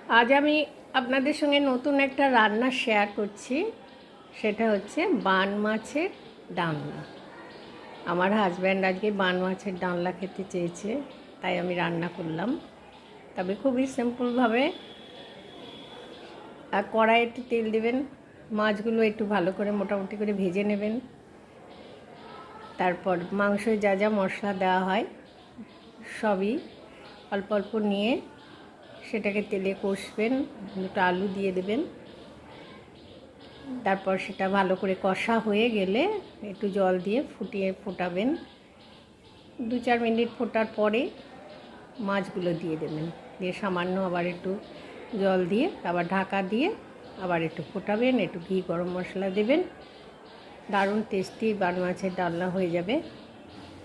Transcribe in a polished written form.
আজ আমি আপনাদের সঙ্গে নতুন একটা রান্না শেয়ার করছি। সেটা হচ্ছে বান মাছের ডালনা। আমার হাজব্যান্ড আজকে বান মাছের ডালনা খেতে চেয়েছে, তাই আমি রান্না করলাম। তবে খুবই সিম্পলভাবে। আর কড়াইতে তেল দেবেন, মাছগুলো একটু ভালো করে মোটামুটি করে ভেজে নেবেন। তারপর মাংসে যা যা মশলা দেওয়া হয় সবই অল্প অল্প নিয়ে সেটাকে তেলে কষবেন। দুটো আলু দিয়ে দেবেন। তারপর সেটা ভালো করে কষা হয়ে গেলে একটু জল দিয়ে ফোটাবেন। 2-4 মিনিট ফোটার পরে মাছগুলো দিয়ে দেবেন। দিয়ে সামান্য আবার একটু জল দিয়ে আবার ঢাকা দিয়ে আবার একটু ফোটাবেন। একটু ঘি গরম মশলা দেবেন। দারুণ টেস্টি বান মাছের ডালনা হয়ে যাবে।